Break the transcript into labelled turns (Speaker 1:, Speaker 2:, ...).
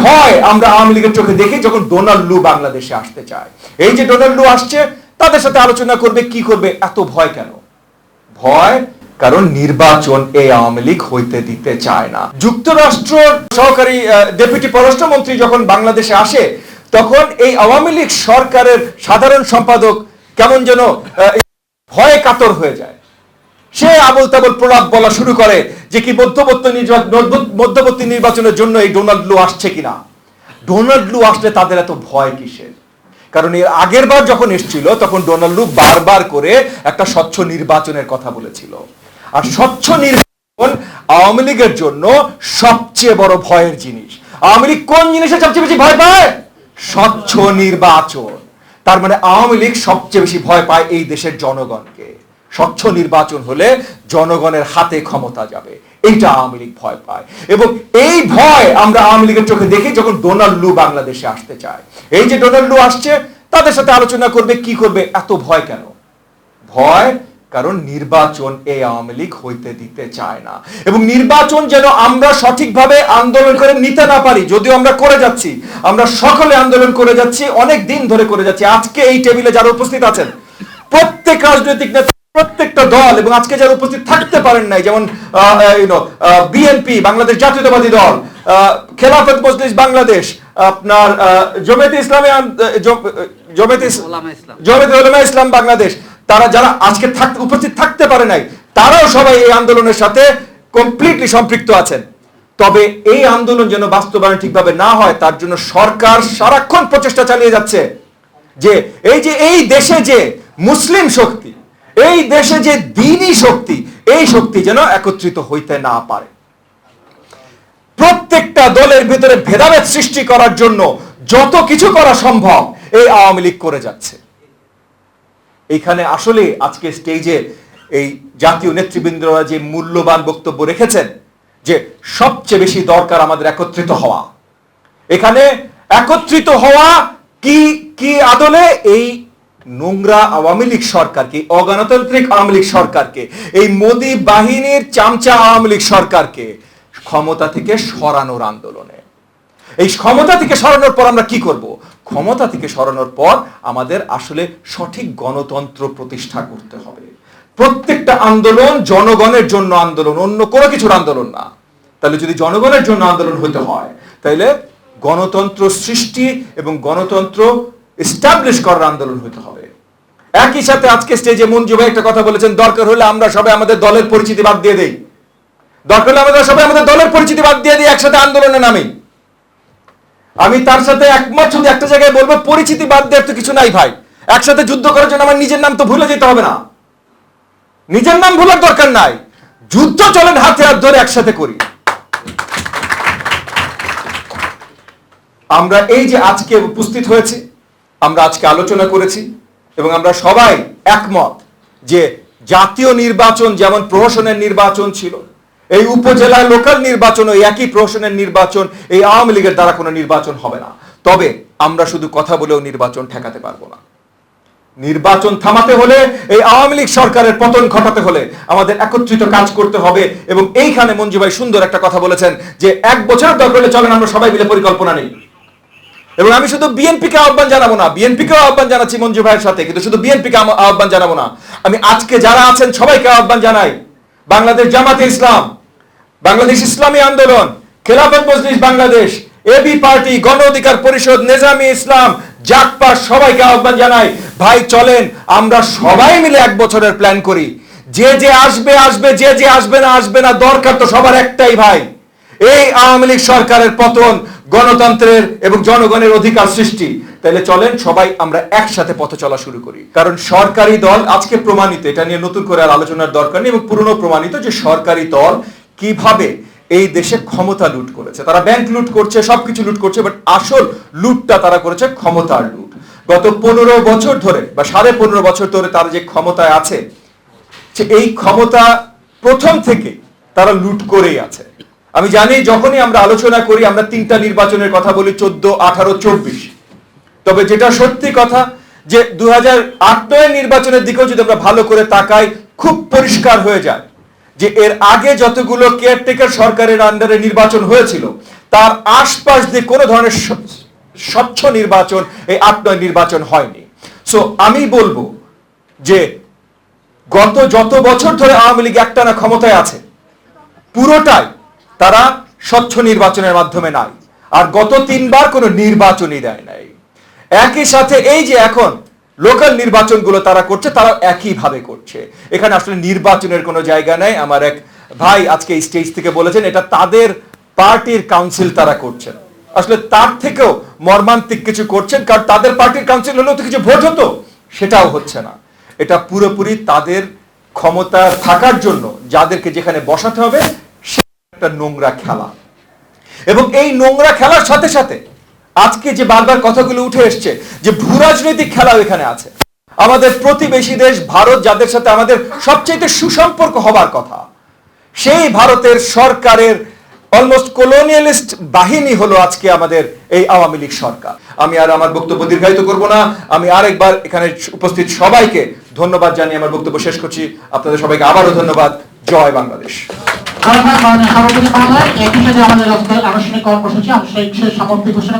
Speaker 1: ভয় আমরা আওয়ামী লীগের চোখে দেখি যখন ডোনাল্ড লু বাংলাদেশে আসতে চায়। এই যে ডোনাল্ড লু আসছে, তাদের সাথে আলোচনা করবে, কি করবে, এত ভয় কেন? ভয় কারণ নির্বাচন এই আওয়ামী লীগ হইতে দিতে চায় না। যুক্তরাষ্ট্র সহকারী ডেপুটি পররাষ্ট্রমন্ত্রী যখন বাংলাদেশে আসে, তখন এই আওয়ামী লীগ সরকারের সাধারণ সম্পাদক কেমন যেন ভয়ে কাতর হয়ে যায়। সে আবল তাবল প্রলাপ বলা শুরু করে যে কি মধ্যবর্তী নির্বাচনের জন্য এই ডোনাল্ড লু আসছে কিনা। ডোনাল্ড লু আসলে তাদের এত ভয় কিসের? কারণ এর আগের বার যখন এসেছিল তখন ডোনাল্ড লু বারবার করে একটা স্বচ্ছ নির্বাচনের কথা বলেছিল। আর স্বচ্ছ নির্বাচন আওয়ামী লীগের জন্য সবচেয়ে বড় ভয়ের জিনিস। আওয়ামী লীগ কোন জিনিসে সবচেয়ে বেশি ভয় পায়? স্বচ্ছ নির্বাচন। তার মানে আওয়ামী লীগ সবচেয়ে বেশি ভয় পায় এই দেশের জনগণকে। স্বচ্ছ নির্বাচন হলে জনগণের হাতে ক্ষমতা যাবে, এইটা আওয়ামী লীগ ভয় পায়। এবং এই ভয় আমরা আওয়ামী লীগের চোখে দেখি যখন ডোনাল্ড লু বাংলাদেশে আসতে চায়। এই যে ডোনাল্ড লু আসছে, তাদের সাথে আলোচনা করবে, কি করবে, এত ভয় কেন? ভয় কারণ নির্বাচন এই আওয়ামী লীগ হইতে দিতে চায় না। এবং নির্বাচন যেন আমরা সঠিকভাবে আন্দোলন করে নিতে না পারি, যদিও আমরা করে যাচ্ছি, আমরা সকলে আন্দোলন করে যাচ্ছি, অনেক দিন ধরে করে যাচ্ছি। আজকে এই টেবিলে যারা উপস্থিত আছেন, প্রত্যেক রাজনৈতিক নেতা, প্রত্যেকটা দল, এবং আজকে যারা উপস্থিত থাকতে পারেন নাই, যেমন বিএনপি বাংলাদেশ জাতীয়তাবাদী দল, খেলাফত মজলিস বাংলাদেশ, আপনার জমিয়তে ইসলামী, জমিয়তে উলামা ইসলাম বাংলাদেশ, তারা যারা আজকে উপস্থিত থাকতে পারে নাই, তারাও সবাই এই আন্দোলনের সাথে কমপ্লিটলি সম্পৃক্ত আছেন। তবে এই আন্দোলন যেন বাস্তবায়ন ঠিকভাবে না হয়, তার জন্য সরকার সারাক্ষণ প্রচেষ্টা চালিয়ে যাচ্ছে যে এই দেশে যে মুসলিম শক্তি, এই দেশে যে দ্বীনি শক্তি, এই শক্তি যেন একত্রিত হইতে না পারে। প্রত্যেকটা দলের ভিতরে ভেদাভেদ সৃষ্টি করার জন্য যত কিছু করা সম্ভব এই আওয়ামী লীগ করে যাচ্ছে। এইখানে আসলে আজকে স্টেজে এই জাতীয় নেতৃবৃন্দরা যে মূল্যবান বক্তব্য রেখেছেন যে সবচেয়ে বেশি দরকার আমাদের একত্রিত হওয়া। এখানে একত্রিত হওয়া কি আদলে? এই নোংরা আওয়ামী লীগ সরকারকে, অগণতান্ত্রিক আওয়ামী লীগ সরকারকে, এই মোদি বাহিনীর চামচা আওয়ামী লীগ সরকারকে ক্ষমতা থেকে সরানোর আন্দোলনে। এই ক্ষমতা থেকে সরানোর পর আমরা কি করব? ক্ষমতা থেকে সরানোর পর আমাদের আসলে সঠিক গণতন্ত্র প্রতিষ্ঠা করতে হবে। প্রত্যেকটা আন্দোলন জনগণের জন্য আন্দোলন, অন্য কোনো কিছুর আন্দোলন না। তাহলে যদি জনগণের জন্য আন্দোলন হতে হয়, তাহলে গণতন্ত্র সৃষ্টি এবং গণতন্ত্র এস্টাবলিশ করার আন্দোলন হতে হবে। একই সাথে আজকে স্টেজে মঞ্জু ভাই একটা কথা বলেছেন, দরকার হলে আমরা সবাই আমাদের দলের পরিচিতি বাদ দিয়ে দেই, দরকার হলে আমরা সবাই আমাদের দলের পরিচিতি বাদ দিয়ে দিই, একসাথে আন্দোলনে নামি। আমি তার সাথে একমত। শুধু একটা জায়গায় বলবো, পরিচিতি বাদ দেওয়ার তো কিছু নাই ভাই। একসাথে যুদ্ধ করার জন্য আমার নিজের নাম তো ভুলে যেতে হবে না, নিজের নাম ভুলার দরকার নাই। যুদ্ধ চলেন হাতে হাত ধরে একসাথে করি। আমরা এই যে আজকে উপস্থিত হয়েছি, আমরা আজকে আলোচনা করেছি এবং আমরা সবাই একমত যে জাতীয় নির্বাচন যেমন প্রহসনের নির্বাচন ছিল, এই উপজেলা লোকাল নির্বাচন ওই একই প্রহসনের নির্বাচন, এই আওয়ামী লীগের দ্বারা কোনো নির্বাচন হবে না। তবে আমরা শুধু কথা বলেও নির্বাচন ঠেকাতে পারবো না। নির্বাচন থামাতে হলে, এই আওয়ামী লীগ সরকারের পতন ঘটাতে হলে আমাদের একত্রিত কাজ করতে হবে। এবং এইখানে মঞ্জু ভাই সুন্দর একটা কথা বলেছেন যে 1 বছরের দরকার হলে চলেন আমরা সবাই মিলে পরিকল্পনা নেই। এবং আমি শুধু বিএনপিকে আহ্বান জানাবো না, বিএনপিকেও আহ্বান জানাচ্ছি মঞ্জু ভাইয়ের সাথে, কিন্তু শুধু বিএনপিকে আহ্বান জানাবো না, আমি আজকে যারা আছেন সবাইকে আহ্বান জানাই। বাংলাদেশ জামাতে ইসলাম, বাংলাদেশ ইসলামী আন্দোলন, খেলাফত মজলিস বাংলাদেশ, এবি পার্টি, গণ অধিকার পরিষদ, নেজামি ইসলাম, জাকপা, সবাইকে আহ্বান জানাই, ভাই চলেন আমরা সবাই মিলে 1 বছরের প্ল্যান করি। যে আসবে আসবে, যে আসবে না, দরকার তো সবার একটাই ভাই, এই আওয়ামী লীগ সরকারের পতন, গণতন্ত্রের এবং জনগণের অধিকার সৃষ্টি। তাহলে চলেন সবাই আমরা একসাথে পথ চলা শুরু করি। কারণ সরকারি দল আজকে প্রমাণিত, এটা নিয়ে নতুন করে আর আলোচনার দরকার নেই, এবং পুরনো প্রমাণিত যে সরকারি দল কিভাবে এই দেশে ক্ষমতা লুট করেছে। তারা ব্যাংক লুট করছে, সবকিছু লুট করছে, বাট আসল লুটটা তারা করেছে ক্ষমতার লুট। গত 15 বছর ধরে বা 15.5 বছর ধরে তারা যে ক্ষমতায় আছে, এই ক্ষমতা প্রথম থেকে তারা লুট করেই আছে। আমি জানি যখনই আমরা আলোচনা করি আমরা 3টা নির্বাচনের কথা বলি, 14, 18, 24। তবে যেটা সত্যি কথা যে 2008 নির্বাচনের দিকেও যদি আমরা ভালো করে তাকাই, খুব পরিষ্কার হয়ে যায় যে এর আগে যতগুলো কেয়ারটেকার সরকারের আন্ডারে নির্বাচন হয়েছিল তার আশপাশ দিয়ে কোনো ধরনের স্বচ্ছ নির্বাচন এই ৮-৯ নির্বাচন হয়নি। সো আমি বলবো যে গত যত বছর ধরে আওয়ামী লীগ একটানা ক্ষমতায় আছে পুরোটাই তারা স্বচ্ছ নির্বাচনের মাধ্যমে নাই, আর গত ৩ বার কোনো নির্বাচনই দেয় নাই। একই সাথে এই যে এখন লোকাল নির্বাচনগুলো তারা করছে তারা একইভাবে করছে, এখানে আসলে নির্বাচনের কোনো জায়গা নাই। আমার এক ভাই আজকে এই স্টেজ থেকে বলেছেন এটা তাদের পার্টির কাউন্সিল তারা করছেন, আসলে তার থেকেও মর্মান্তিক কিছু করছেন, কারণ তাদের পার্টির কাউন্সিল হলেও তো কিছু ভোট হতো, সেটাও হচ্ছে না। এটা পুরোপুরি তাদের ক্ষমতা থাকার জন্য যাদেরকে যেখানে বসাতে হবে একটা নোংরা খেলা। এবং এই নোংরা খেলার সাথে সাথে আজকে যে বারবার কথাগুলো উঠে এসছে যে ভূ রাজনৈতিক খেলাও এখানে আছে। আমাদের প্রতিবেশী দেশ ভারত, যাদের সাথে আমাদের সবচেয়ে সুসম্পর্ক হবার কথা, সেই ভারতের সরকারের অলমোস্ট কলোনিয়ালিস্ট বাহিনী হলো আজকে আমাদের এই আওয়ামী লীগ সরকার। আমি আর আমার বক্তব্য দীর্ঘায়িত করব না, আমি আরেকবার এখানে উপস্থিত সবাইকে ধন্যবাদ জানিয়ে আমার বক্তব্য শেষ করছি। আপনাদের সবাইকে আবারও ধন্যবাদ। জয় বাংলাদেশ।
Speaker 2: আমাদের আনুষ্ঠানিক কর্মসূচি আনুষ্ঠানিক সমাপ্তি ঘোষণা